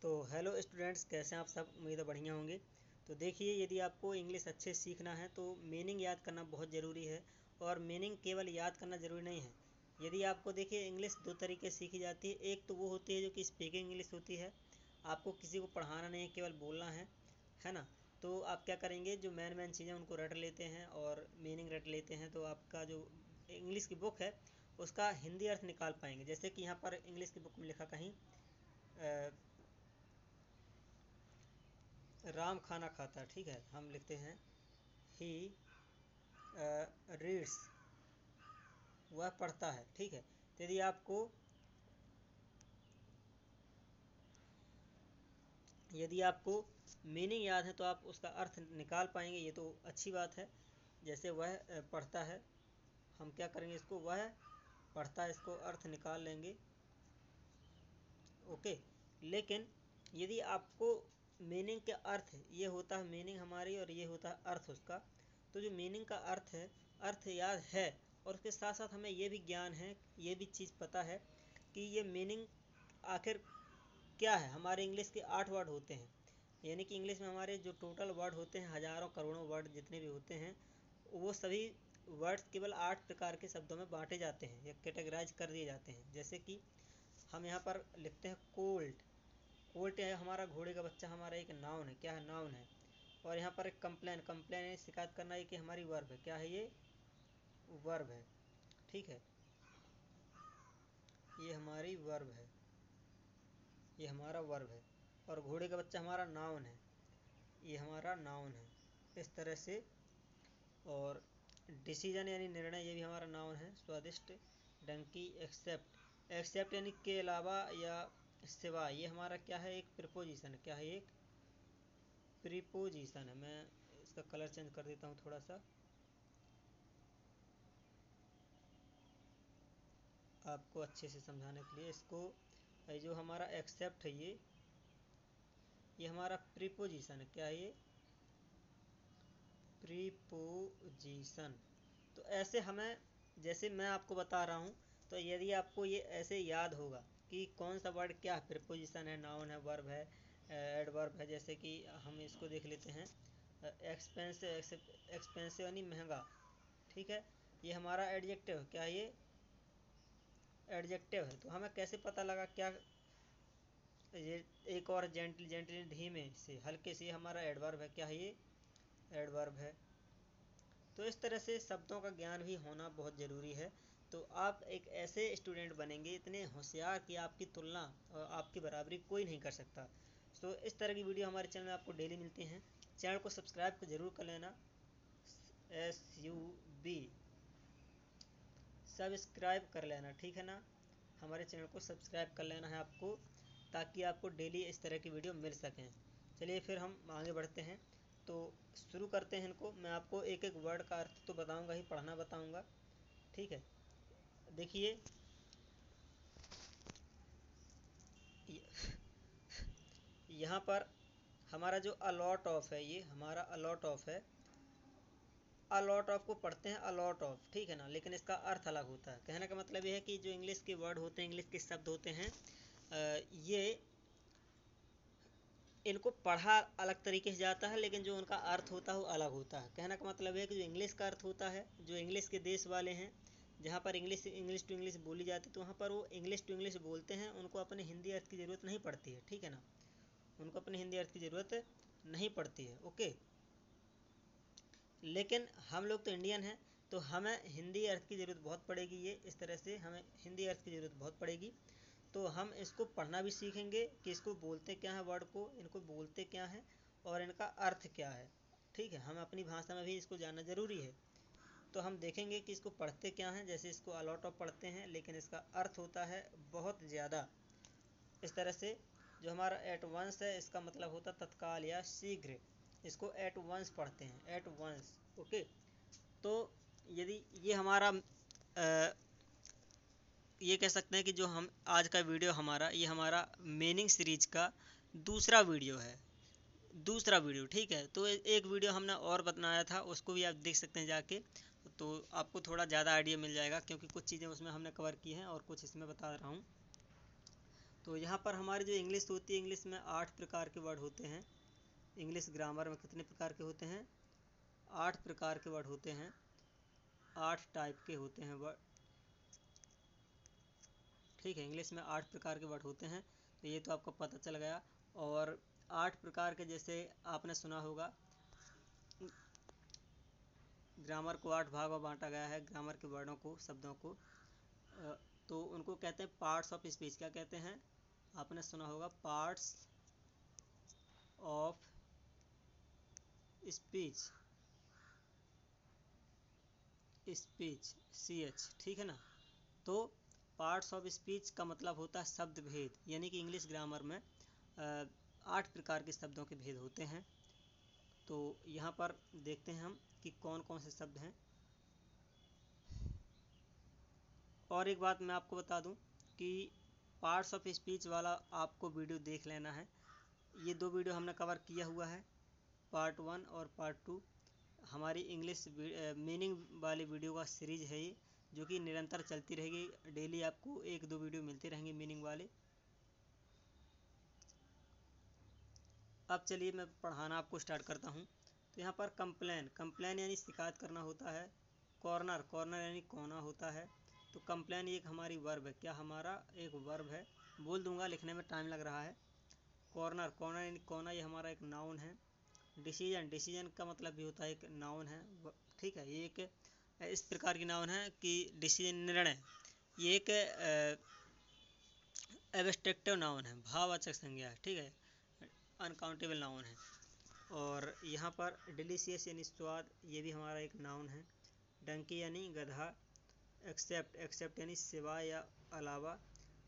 तो hello students, कैसे हैं आप सब। उम्मीद है बढ़िया होंगे। तो देखिए, यदि आपको इंग्लिश अच्छे सीखना है तो मीनिंग याद करना बहुत ज़रूरी है। और मीनिंग केवल याद करना ज़रूरी नहीं है। यदि आपको देखिए, इंग्लिश दो तरीके से सीखी जाती है। एक तो वो होती है जो कि स्पीकिंग इंग्लिश होती है, आपको किसी को पढ़ाना नहीं है, केवल बोलना है ना। तो आप क्या करेंगे, जो मेन चीज़ें उनको रट लेते हैं और मीनिंग रट लेते हैं, तो आपका जो इंग्लिश की बुक है उसका हिंदी अर्थ निकाल पाएंगे। जैसे कि यहाँ पर इंग्लिश की बुक में लिखा कहीं राम खाना खाता है, ठीक है। हम लिखते हैं ही रीड्स, वह पढ़ता है, ठीक है। तो यदि आपको मीनिंग याद है तो आप उसका अर्थ निकाल पाएंगे, ये तो अच्छी बात है। जैसे वह पढ़ता है, हम क्या करेंगे, इसको वह पढ़ता है, इसको अर्थ निकाल लेंगे, ओके। लेकिन यदि आपको मीनिंग के अर्थ, ये होता है मीनिंग हमारी और ये होता है अर्थ उसका। तो जो मीनिंग का अर्थ है, अर्थ याद है, और उसके साथ साथ हमें ये भी ज्ञान है, ये भी चीज़ पता है कि ये मीनिंग आखिर क्या है। हमारे इंग्लिश के 8 वर्ड होते हैं, यानी कि इंग्लिश में हमारे जो टोटल वर्ड होते हैं, हज़ारों करोड़ों वर्ड जितने भी होते हैं, वो सभी वर्ड्स केवल 8 प्रकार के शब्दों में बांटे जाते हैं या कैटेगराइज कर दिए जाते हैं। जैसे कि हम यहाँ पर लिखते हैं कोल्ट। कोल्ट है हमारा घोड़े का बच्चा, हमारा एक नाउन है। क्या है? नाउन है। और यहाँ पर एक कंप्लेन, कंप्लेन है शिकायत करना, है कि हमारी वर्ब है। क्या है ये? वर्ब है, ठीक है। ये हमारी वर्ब है, ये हमारा वर्ब है। और घोड़े का बच्चा हमारा नाउन है, ये हमारा नाउन है, इस तरह से। और डिसीजन यानी निर्णय, ये भी हमारा नाउन है। स्वादिष्ट, डंकी, एक्सेप्ट, एक्सेप्ट यानी के अलावा या सिवाय, ये हमारा क्या है? एक प्रिपोजिशन है। क्या है? एक प्रीपोजिशन है। मैं इसका कलर चेंज कर देता हूँ थोड़ा सा, आपको अच्छे से समझाने के लिए। इसको जो हमारा एक्सेप्ट है, ये हमारा प्रीपोजिशन है। क्या है ये? प्रीपोजिशन। तो ऐसे हमें, जैसे मैं आपको बता रहा हूँ, तो यदि आपको ये ऐसे याद होगा कि कौन सा वर्ड क्या है, प्रीपोजिशन है, नाउन है, वर्ब है, एडवर्ब है। जैसे कि हम इसको देख लेते हैं, एक्सपेंसिव, एक्सपेंसिव यानी महंगा, ठीक है। ये हमारा एडजेक्टिव है। क्या ये? एडजेक्टिव है। तो हमें कैसे पता लगा क्या ये? एक और जेंटल, जेंटल धीमे से, हल्के से, हमारा एडवर्ब है। क्या है ये? एडवर्ब है। तो इस तरह से शब्दों का ज्ञान भी होना बहुत ज़रूरी है। तो आप एक ऐसे स्टूडेंट बनेंगे, इतने होशियार कि आपकी तुलना और आपकी बराबरी कोई नहीं कर सकता। तो इस तरह की वीडियो हमारे चैनल में आपको डेली मिलती हैं। चैनल को सब्सक्राइब ज़रूर कर लेना, SUB, सब्सक्राइब कर लेना, ठीक है ना। हमारे चैनल को सब्सक्राइब कर लेना है आपको, ताकि आपको डेली इस तरह की वीडियो मिल सकें। चलिए फिर हम आगे बढ़ते हैं, तो शुरू करते हैं इनको। मैं आपको एक एक वर्ड का अर्थ तो बताऊंगा ही, पढ़ना बताऊंगा, ठीक है। देखिए, यहाँ पर हमारा जो अलॉट ऑफ है, ये हमारा अलॉट ऑफ है। अलॉट ऑफ को पढ़ते हैं अलॉट ऑफ, ठीक है ना, लेकिन इसका अर्थ अलग होता है। कहने का मतलब ये है कि जो इंग्लिश के वर्ड होते हैं, इंग्लिश के शब्द होते हैं, ये इनको पढ़ा अलग तरीके से जाता है, लेकिन जो उनका अर्थ होता है वो अलग होता है। कहने का मतलब है कि जो इंग्लिश का अर्थ होता है, जो इंग्लिश के देश वाले हैं, जहाँ पर इंग्लिश इंग्लिश टू इंग्लिश बोली जाती है, तो वहाँ पर वो इंग्लिश टू इंग्लिश बोलते हैं, उनको अपने हिंदी अर्थ की ज़रूरत नहीं पड़ती है, ठीक है ना। उनको अपने हिंदी अर्थ की ज़रूरत नहीं पड़ती है, ओके। लेकिन हम लोग तो इंडियन हैं, तो हमें हिंदी अर्थ की ज़रूरत बहुत पड़ेगी। ये इस तरह से हमें हिंदी अर्थ की ज़रूरत बहुत पड़ेगी। तो हम इसको पढ़ना भी सीखेंगे कि इसको बोलते क्या है, वर्ड को इनको बोलते क्या है और इनका अर्थ क्या है, ठीक है। हम अपनी भाषा में भी इसको जानना ज़रूरी है। तो हम देखेंगे कि इसको पढ़ते क्या हैं। जैसे इसको अलॉट ऑफ पढ़ते हैं, लेकिन इसका अर्थ होता है बहुत ज़्यादा। इस तरह से जो हमारा एट वंस है, इसका मतलब होता है तत्काल या शीघ्र। इसको एट वंस पढ़ते हैं, एट वंस, ओके। तो यदि ये हमारा ये कह सकते हैं कि जो हम आज का वीडियो हमारा, ये हमारा मीनिंग सीरीज का दूसरा वीडियो है, दूसरा वीडियो, ठीक है। तो एक वीडियो हमने और बनाया था, उसको भी आप देख सकते हैं जाके, तो आपको थोड़ा ज़्यादा आइडिया मिल जाएगा, क्योंकि कुछ चीज़ें उसमें हमने कवर की हैं और कुछ इसमें बता रहा हूँ। तो यहाँ पर हमारी जो इंग्लिश होती है, इंग्लिश में 8 प्रकार के वर्ड होते हैं। इंग्लिश ग्रामर में कितने प्रकार के होते हैं? 8 प्रकार के वर्ड होते हैं, 8 टाइप के होते हैं वर्ड। ठीक है, इंग्लिश में 8 प्रकार के वर्ड होते हैं, तो ये तो आपको पता चल गया। और 8 प्रकार के, जैसे आपने सुना होगा ग्रामर को 8 भागों में बांटा गया है, ग्रामर के वर्डों को, शब्दों को, तो उनको कहते हैं पार्ट्स ऑफ स्पीच। क्या कहते हैं? आपने सुना होगा parts of speech, speech CH, ठीक है ना। तो पार्ट्स ऑफ स्पीच का मतलब होता है शब्द भेद, यानी कि इंग्लिश ग्रामर में 8 प्रकार के शब्दों के भेद होते हैं। तो यहाँ पर देखते हैं हम कि कौन कौन से शब्द हैं। और एक बात मैं आपको बता दूं कि पार्ट्स ऑफ स्पीच वाला आपको वीडियो देख लेना है। ये 2 वीडियो हमने कवर किया हुआ है, पार्ट 1 और पार्ट 2। हमारी इंग्लिश मीनिंग वाली वीडियो का सीरीज है ये, जो कि निरंतर चलती रहेगी। डेली आपको 1-2 वीडियो मिलते रहेंगे मीनिंग वाले। अब चलिए मैं पढ़ाना आपको स्टार्ट करता हूँ। तो यहाँ पर कंप्लेन यानी शिकायत करना होता है। कॉर्नर यानी कोना होता है। तो कंप्लेन एक हमारी वर्ब है। क्या हमारा एक वर्ब है? बोल दूंगा, लिखने में टाइम लग रहा है। कॉर्नर यानी कोना, ये हमारा एक नाउन है। डिसीजन का मतलब भी होता है एक नाउन है। ठीक है, ये एक इस प्रकार की नाउन है कि डिसीजन, निर्णय, ये एक एब्स्ट्रैक्टिव नाउन है, भाववाचक संज्ञा है। ठीक है, अनकाउंटेबल नाउन है। और यहाँ पर डिलीशियस यानी स्वाद, ये भी हमारा एक नाउन है। डंकी यानी गधा। एक्सेप्ट यानी सिवाय या अलावा,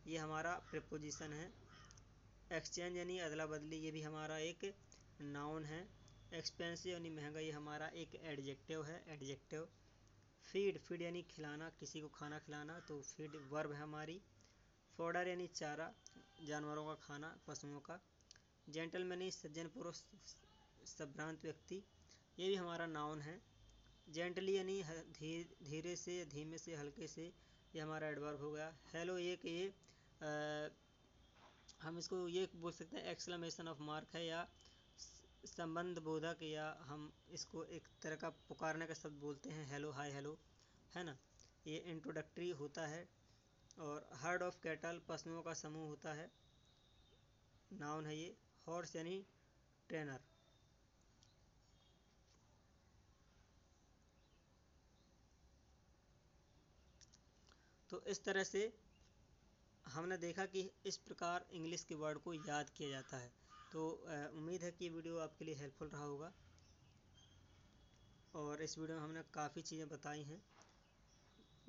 ये हमारा प्रीपोजिशन है। एक्सचेंज यानी अदला बदली, ये भी हमारा एक नाउन है। एक्सपेंसिव यानी महंगा, ये हमारा एक एडजेक्टिव है, एडजेक्टिव। फीड यानी खिलाना, किसी को खाना खिलाना, तो फीड वर्ब है हमारी। फॉडर यानी चारा, जानवरों का खाना, पशुओं का। जेंटलमैन यानी सज्जन पुरुष, संभ्रांत व्यक्ति, ये भी हमारा नाउन है। जेंटली यानी धीरे से, धीमे से, हल्के से, ये हमारा एडवर्ब हो गया। हेलो एक ये हम इसको ये बोल सकते हैं एक्सक्लेमेशन ऑफ मार्क है, या संबंध बोधक, या हम इसको एक तरह का पुकारने का शब्द बोलते हैं, हेलो, हाय, हेलो, है ना। ये इंट्रोडक्टरी होता है। और हर्ड ऑफ कैटल, पशुओं का समूह होता है, नाउन है ये। हॉर्स यानी ट्रेनर। तो इस तरह से हमने देखा कि इस प्रकार इंग्लिश के वर्ड को याद किया जाता है। तो उम्मीद है कि ये वीडियो आपके लिए हेल्पफुल रहा होगा। और इस वीडियो में हमने काफ़ी चीज़ें बताई हैं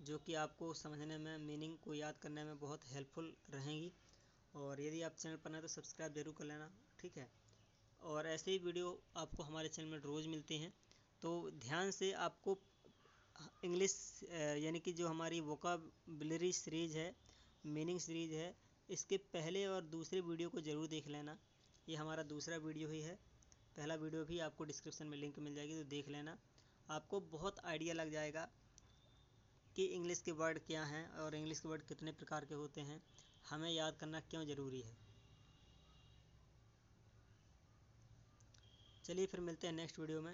जो कि आपको समझने में, मीनिंग को याद करने में बहुत हेल्पफुल रहेंगी। और यदि आप चैनल पर नए तो सब्सक्राइब जरूर कर लेना, ठीक है। और ऐसे ही वीडियो आपको हमारे चैनल में रोज़ मिलती हैं। तो ध्यान से आपको इंग्लिश यानी कि जो हमारी वोकाबुलरी सीरीज है, मीनिंग सीरीज है, इसके पहले और दूसरे वीडियो को ज़रूर देख लेना। ये हमारा दूसरा वीडियो ही है। पहला वीडियो भी आपको डिस्क्रिप्शन में लिंक मिल जाएगी, तो देख लेना। आपको बहुत आइडिया लग जाएगा कि इंग्लिश के वर्ड क्या हैं और इंग्लिश के वर्ड कितने प्रकार के होते हैं, हमें याद करना क्यों ज़रूरी है। चलिए फिर मिलते हैं नेक्स्ट वीडियो में।